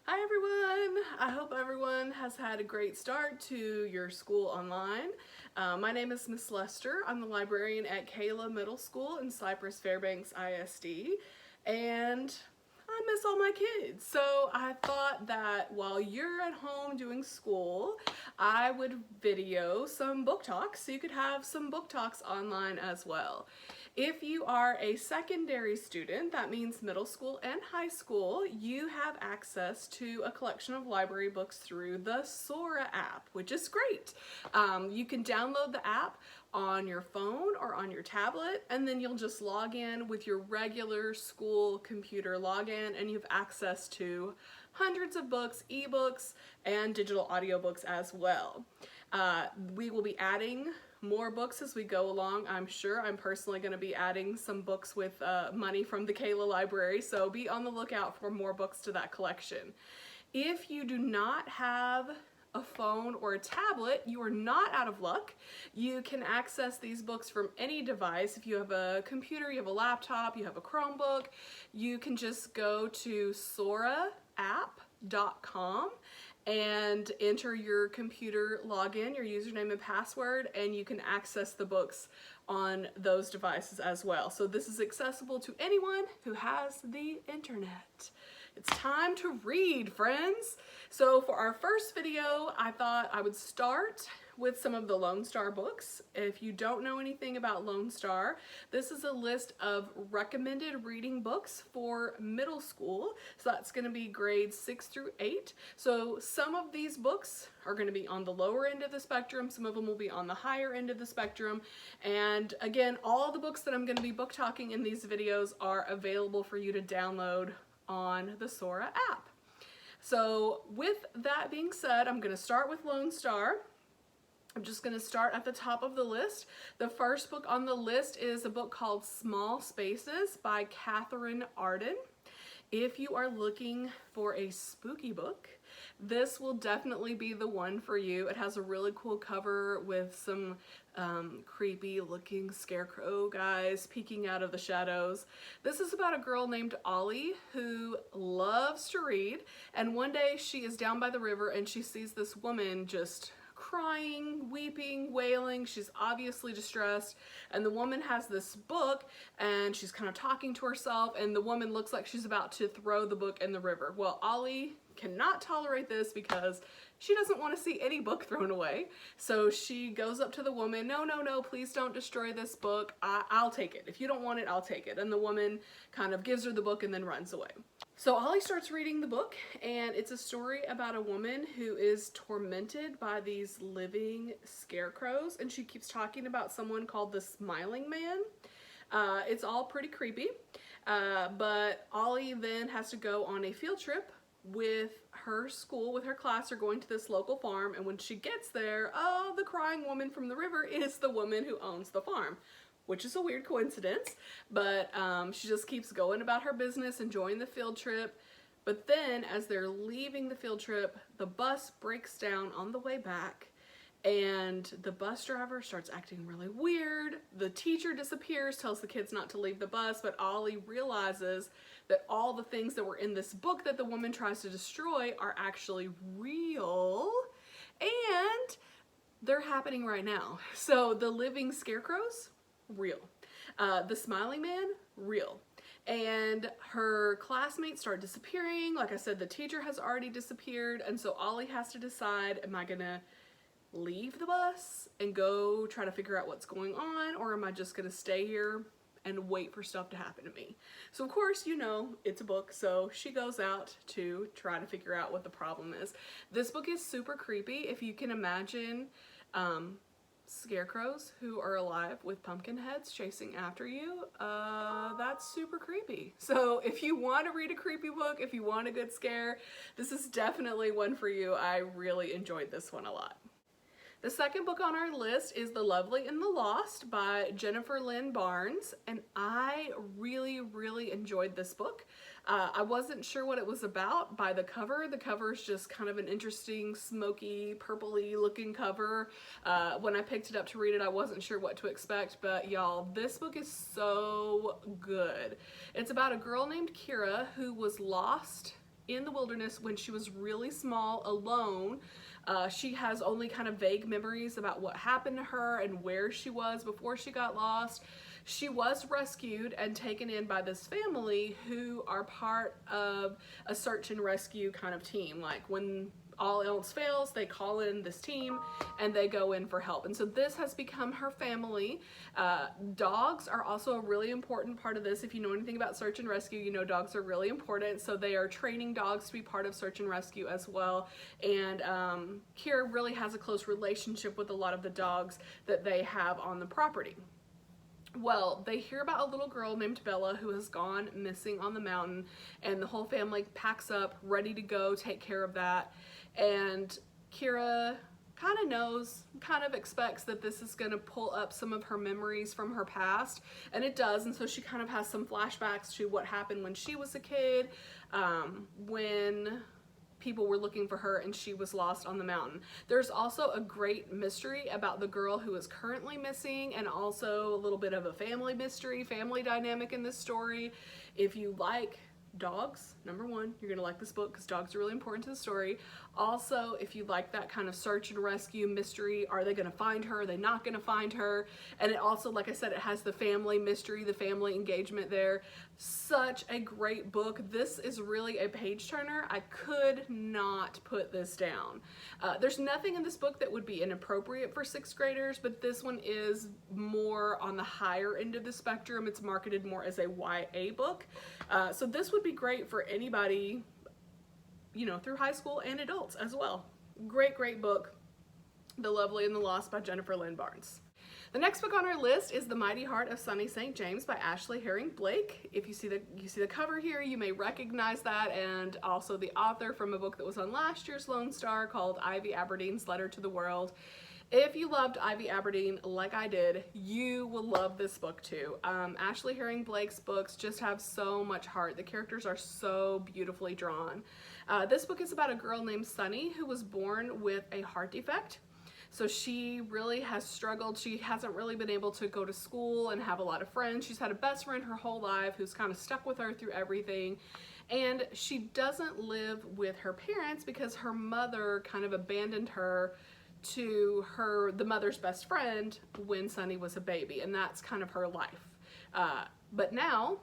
Hi everyone! I hope everyone has had a great start to your school online. My name is Miss Lester. I'm the librarian at Kayla Middle School in Cypress Fairbanks ISD, and I miss all my kids. So I thought that while you're at home doing school, I would video some book talks so you could have some book talks online as well. If you are a secondary student, that means middle school and high school, you have access to a collection of library books through the Sora app, which is great. You can download the app on your phone or on your tablet, and then you'll just log in with your regular school computer login, and you have access to hundreds of books, ebooks, and digital audiobooks as well. We will be adding more books as we go along, I'm sure. I'm personally going to be adding some books with money from the Kayla Library, so be on the lookout for more books to that collection. If you do not have a phone or a tablet, you are not out of luck. You can access these books from any device. If you have a computer, you have a laptop, you have a Chromebook, you can just go to soraapp.com and enter your computer login, your username and password, and you can access the books on those devices as well. So this is accessible to anyone who has the internet. It's time to read, friends. So for our first video, I thought I would start with some of the Lone Star books. If you don't know anything about Lone Star, this is a list of recommended reading books for middle school. So that's going to be grades 6 through 8. So some of these books are going to be on the lower end of the spectrum. Some of them will be on the higher end of the spectrum. And again, all the books that I'm going to be book talking in these videos are available for you to download on the Sora app. So with that being said, I'm going to start with Lone Star. I'm just going to start at the top of the list. The first book on the list is a book called Small Spaces by Katherine Arden. If you are looking for a spooky book, this will definitely be the one for you. It has a really cool cover with some creepy looking scarecrow guys peeking out of the shadows. This is about a girl named Ollie who loves to read, and one day she is down by the river and she sees this woman just crying, weeping, wailing. She's obviously distressed, and the woman has this book and she's kind of talking to herself, and the woman looks like she's about to throw the book in the river. Well, Ollie cannot tolerate this because she doesn't want to see any book thrown away. So she goes up to the woman, no, please don't destroy this book. I'll take it. If you don't want it, I'll take it. And the woman kind of gives her the book and then runs away. So Ollie starts reading the book, and it's a story about a woman who is tormented by these living scarecrows, and she keeps talking about someone called the Smiling Man. It's all pretty creepy, but Ollie then has to go on a field trip with her school, with her class. Are going to this local farm, and when she gets there, oh, the crying woman from the river is the woman who owns the farm, which is a weird coincidence, but she just keeps going about her business, enjoying the field trip. But then as they're leaving the field trip, the bus breaks down on the way back, and the bus driver starts acting really weird. The teacher disappears, tells the kids not to leave the bus, but Ollie realizes that all the things that were in this book that the woman tries to destroy are actually real, and they're happening right now. So the living scarecrows, real. The Smiling Man, real. And her classmates start disappearing. Like I said, the teacher has already disappeared, and so Ollie has to decide, am I gonna leave the bus and go try to figure out what's going on, or am I just gonna stay here and wait for stuff to happen to me? So of course, you know, it's a book, so she goes out to try to figure out what the problem is. This book is super creepy. If you can imagine scarecrows who are alive with pumpkin heads chasing after you, that's super creepy. So if you want to read a creepy book, if you want a good scare, this is definitely one for you. I really enjoyed this one a lot. The second book on our list is The Lovely and the Lost by Jennifer Lynn Barnes, and I really enjoyed this book. I wasn't sure what it was about by the cover. The cover is just kind of an interesting, smoky, purpley looking cover. When I picked it up to read it, I wasn't sure what to expect, but y'all, this book is so good. It's about a girl named Kira who was lost in the wilderness when she was really small, alone. She has only kind of vague memories about what happened to her and where she was before she got lost. She was rescued and taken in by this family who are part of a search and rescue kind of team. Like when all else fails, they call in this team and they go in for help. And so this has become her family. Dogs are also a really important part of this. If you know anything about search and rescue, you know dogs are really important. So they are training dogs to be part of search and rescue as well. And Kira really has a close relationship with a lot of the dogs that they have on the property. Well, they hear about a little girl named Bella who has gone missing on the mountain, and the whole family packs up, ready to go take care of that. And Kira kind of knows, kind of expects that this is going to pull up some of her memories from her past, and it does. And so she kind of has some flashbacks to what happened when she was a kid, when people were looking for her and she was lost on the mountain. There's also a great mystery about the girl who is currently missing, and also a little bit of a family mystery, family dynamic in this story. If you like dogs, number one, you're gonna like this book because dogs are really important to the story. Also, if you like that kind of search and rescue mystery, are they gonna find her, are they not gonna find her? And it also, like I said, it has the family mystery, the family engagement there. Such a great book. This is really a page turner. I could not put this down. There's nothing in this book that would be inappropriate for 6th graders, but this one is more on the higher end of the spectrum. It's marketed more as a YA book. So this would be great for anybody, you know, through high school and adults as well. Great, great book. The Lovely and the Lost by Jennifer Lynn Barnes. The next book on our list is The Mighty Heart of Sunny St. James by Ashley Herring Blake. If you see the cover here, you may recognize that, and also the author from a book that was on last year's Lone Star called Ivy Aberdeen's Letter to the World. If you loved Ivy Aberdeen like I did, you will love this book too. Ashley Herring Blake's books just have so much heart. The characters are so beautifully drawn. This book is about a girl named Sunny who was born with a heart defect. So she really has struggled. She hasn't really been able to go to school and have a lot of friends. She's had a best friend her whole life who's kind of stuck with her through everything. And she doesn't live with her parents because her mother kind of abandoned her to the mother's best friend when Sunny was a baby, and that's kind of her life. But now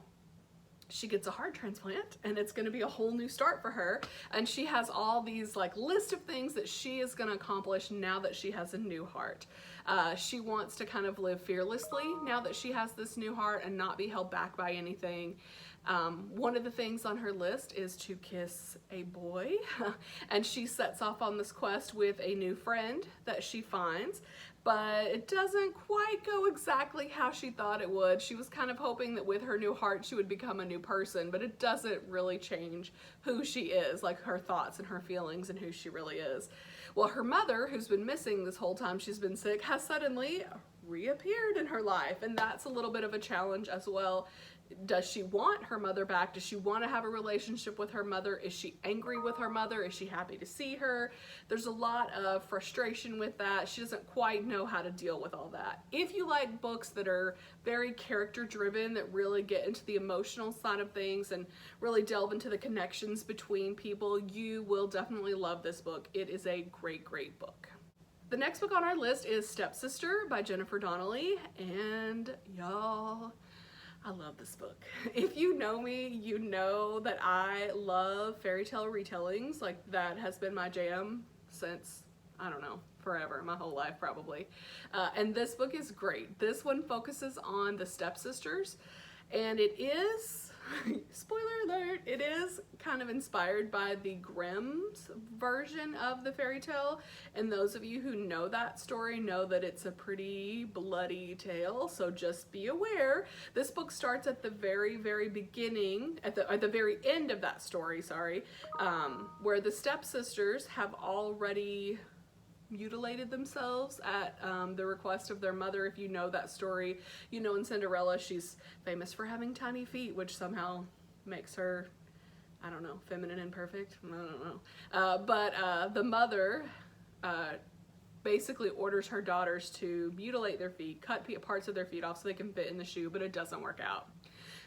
she gets a heart transplant, and it's going to be a whole new start for her, and she has all these like list of things that she is going to accomplish now that she has a new heart. She wants to kind of live fearlessly now that she has this new heart and not be held back by anything. One of the things on her list is to kiss a boy, and she sets off on this quest with a new friend that she finds, but it doesn't quite go exactly how she thought it would. She was kind of hoping that with her new heart she would become a new person, but it doesn't really change who she is, like her thoughts and her feelings and who she really is. Well, her mother, who's been missing this whole time she's been sick, has suddenly reappeared in her life, and that's a little bit of a challenge as well. Does she want her mother back? Does she want to have a relationship with her mother? Is she angry with her mother? Is she happy to see her? There's a lot of frustration with that. She doesn't quite know how to deal with all that. If you like books that are very character driven, that really get into the emotional side of things and really delve into the connections between people, you will definitely love this book. It is a great, great book. The next book on our list is Stepsister by Jennifer Donnelly, and y'all, I love this book. If you know me, you know that I love fairy tale retellings. Like, that has been my jam since, I don't know, forever, my whole life probably. And this book is great. This one focuses on the stepsisters, and it is, spoiler alert, it is kind of inspired by the Grimm's version of the fairy tale. And those of you who know that story know that it's a pretty bloody tale, so just be aware. This book starts at the very, very beginning, at the very end of that story, sorry, where the stepsisters have already mutilated themselves at the request of their mother. If you know that story, you know in Cinderella she's famous for having tiny feet, which somehow makes her, I don't know, feminine and perfect. I don't know. But the mother basically orders her daughters to mutilate their feet, cut parts of their feet off so they can fit in the shoe, but it doesn't work out.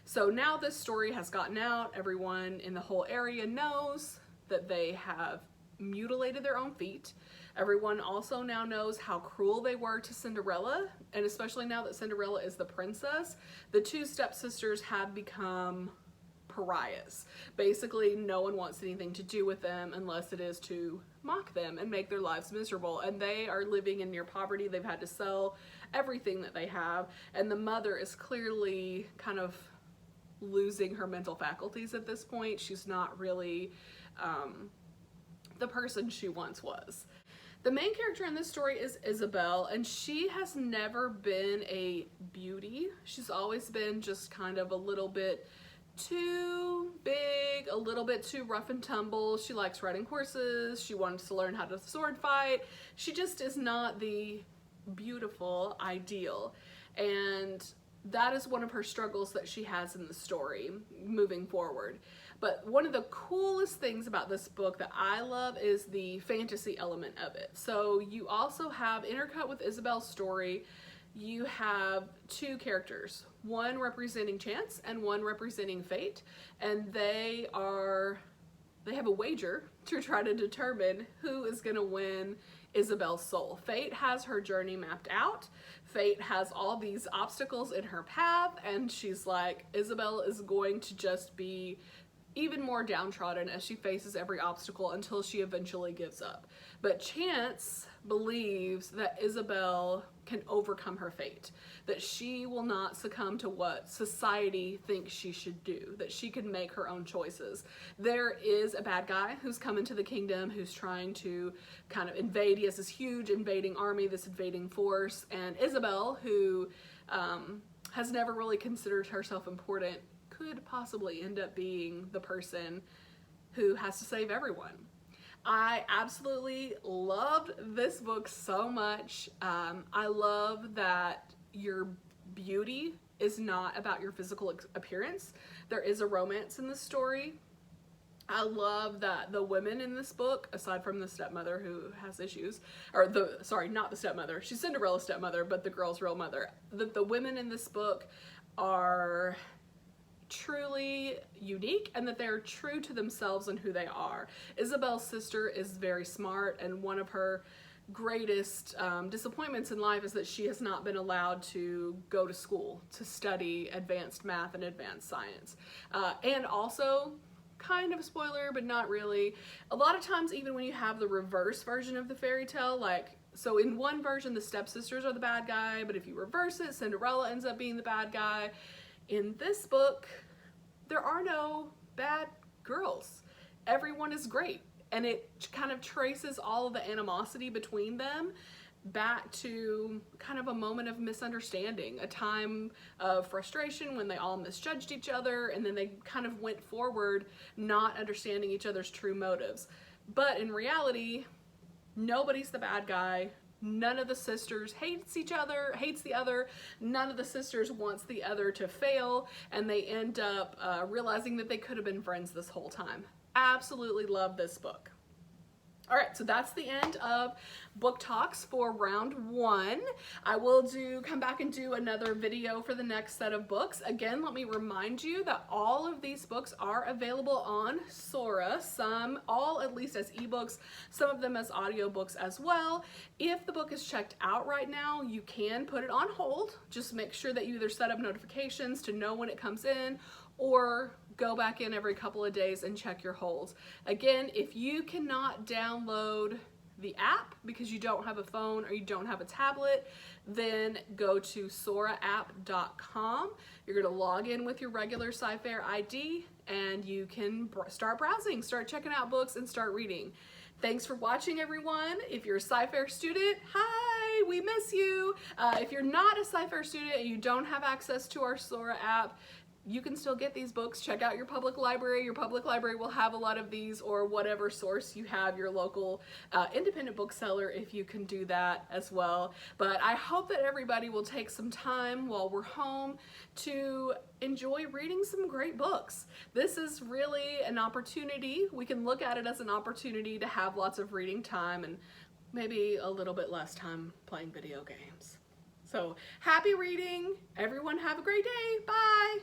So now this story has gotten out. Everyone in the whole area knows that they have mutilated their own feet. Everyone also now knows how cruel they were to Cinderella, and especially now that Cinderella is the princess, the two stepsisters have become pariahs. Basically, no one wants anything to do with them unless it is to mock them and make their lives miserable. And they are living in near poverty. They've had to sell everything that they have. And the mother is clearly kind of losing her mental faculties at this point. She's not really the person she once was. The main character in this story is Isabel, and she has never been a beauty. She's always been just kind of a little bit too big, a little bit too rough and tumble. She likes riding horses. She wants to learn how to sword fight. She just is not the beautiful ideal. And that is one of her struggles that she has in the story moving forward. But one of the coolest things about this book that I love is the fantasy element of it. So you also have, intercut with Isabel's story, you have two characters, one representing chance and one representing fate, and they have a wager to try to determine who is going to win Isabel's soul. Fate has her journey mapped out. Fate has all these obstacles in her path, and she's like, Isabel is going to just be even more downtrodden as she faces every obstacle until she eventually gives up. But Chance believes that Isabel can overcome her fate, that she will not succumb to what society thinks she should do, that she can make her own choices. There is a bad guy who's come into the kingdom who's trying to kind of invade. He has this huge invading army, this invading force, and Isabel, who has never really considered herself important, could possibly end up being the person who has to save everyone. I absolutely loved this book so much. I love that your beauty is not about your physical appearance. There is a romance in this story. I love that the women in this book, aside from the stepmother who has issues, or not the stepmother, she's Cinderella's stepmother, but the girl's real mother, that the women in this book are truly unique and that they're true to themselves and who they are. Isabel's sister is very smart, and one of her greatest disappointments in life is that she has not been allowed to go to school to study advanced math and advanced science. And also, kind of a spoiler, but not really, a lot of times even when you have the reverse version of the fairy tale, like, so in one version the stepsisters are the bad guy, but if you reverse it, Cinderella ends up being the bad guy. In this book, there are no bad girls. Everyone is great, and it kind of traces all of the animosity between them back to kind of a moment of misunderstanding, a time of frustration when they all misjudged each other, and then they kind of went forward not understanding each other's true motives. But in reality, nobody's the bad guy. None of the sisters hates the other. None of the sisters wants the other to fail, and they end up realizing that they could have been friends this whole time. Absolutely love this book. All right, so that's the end of book talks for round 1. I will come back and do another video for the next set of books. Again, let me remind you that all of these books are available on Sora, all at least as ebooks, some of them as audiobooks as well. If the book is checked out right now, you can put it on hold. Just make sure that you either set up notifications to know when it comes in, or go back in every couple of days and check your holds. Again, if you cannot download the app because you don't have a phone or you don't have a tablet, then go to soraapp.com. You're going to log in with your regular Sci-Fair ID, and you can start browsing, start checking out books, and start reading. Thanks for watching, everyone. If you're a Sci-Fair student, hi, we miss you. If you're not a Sci-Fair student and you don't have access to our Sora app, you can still get these books. Check out your public library. Your public library will have a lot of these, or whatever source you have, your local independent bookseller, if you can do that as well. But I hope that everybody will take some time while we're home to enjoy reading some great books. This is really an opportunity. We can look at it as an opportunity to have lots of reading time and maybe a little bit less time playing video games. So happy reading. Everyone have a great day. Bye.